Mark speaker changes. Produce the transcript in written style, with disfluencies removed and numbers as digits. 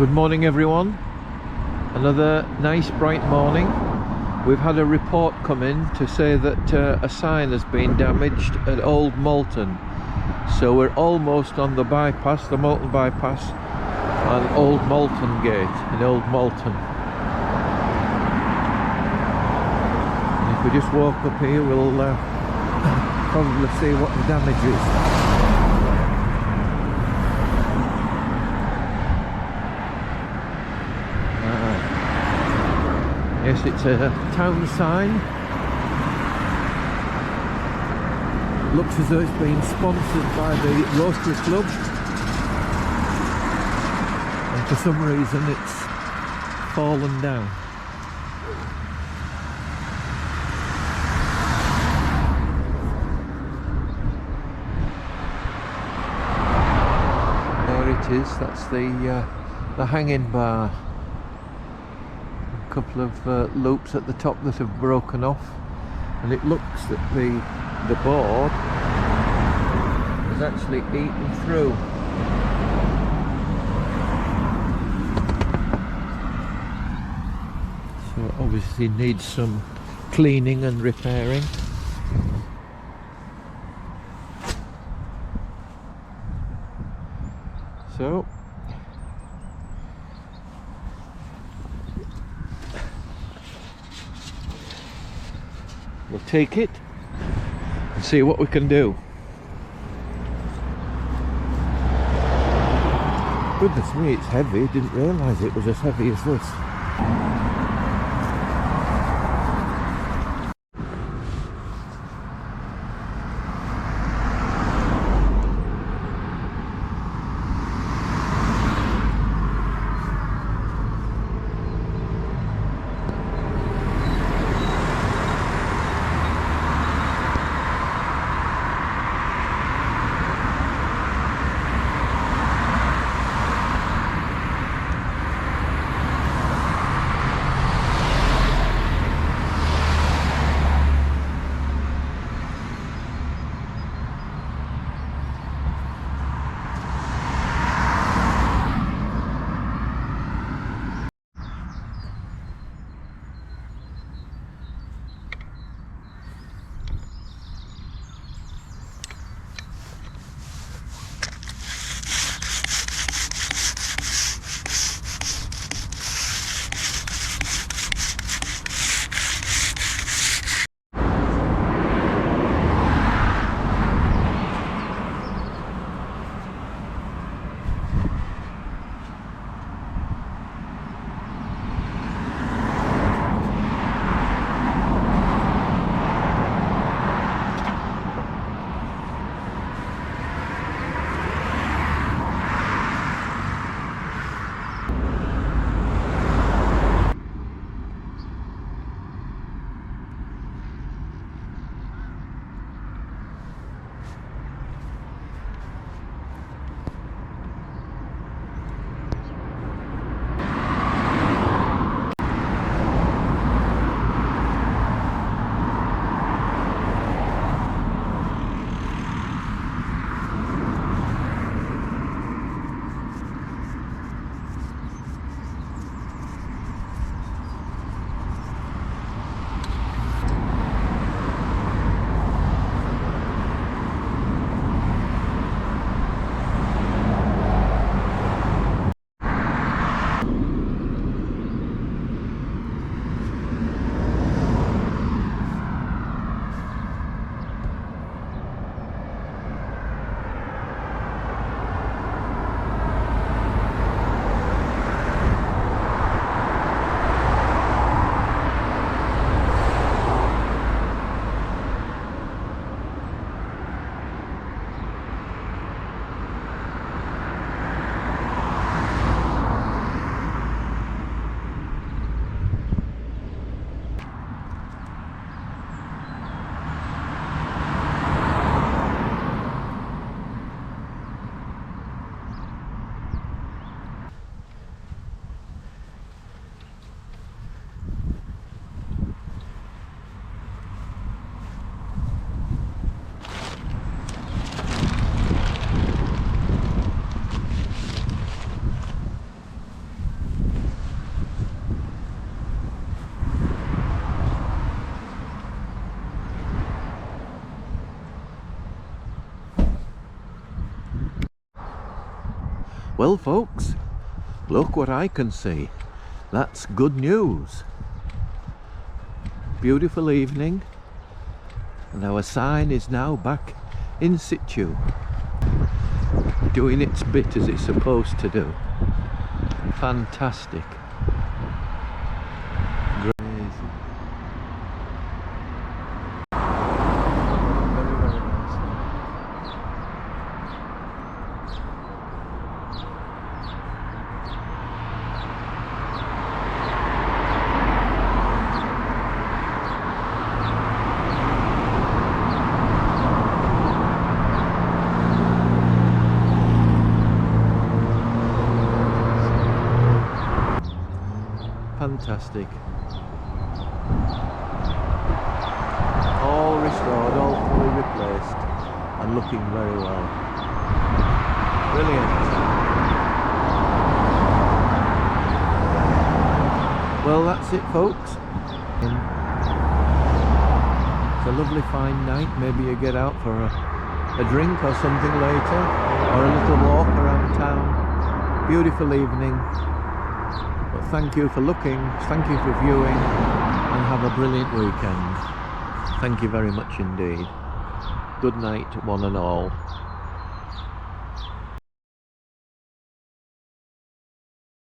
Speaker 1: Good morning everyone. Another nice bright morning. We've had a report come in to say that a sign has been damaged at Old Malton. So we're almost on the bypass, the Malton bypass, on Old Malton gate in Old Malton. And if we just walk up here, we'll probably see what the damage is. Yes, it's a town sign. Looks as though it's been sponsored by the Rotary Club, and for some reason it's fallen down. There it is. That's the hanging bar. Couple of loops at the top that have broken off, and it looks that the board has actually eaten through. So it obviously needs some cleaning and repairing. So we'll take it and see what we can do. Goodness me, it's heavy. Didn't realise it was as heavy as this. Well folks, look what I can see. That's good news. Beautiful evening, and our sign is now back in situ, doing its bit as it's supposed to do. Fantastic. Amazing. Very, very nice. Fantastic. All restored, all fully replaced, and looking very well. Brilliant. Well, that's it folks. It's a lovely fine night. Maybe you get out for a drink or something later, or a little walk around town. Beautiful evening. But thank you for looking, thank you for viewing, and have a brilliant weekend. Thank you very much indeed. Good night, one and all.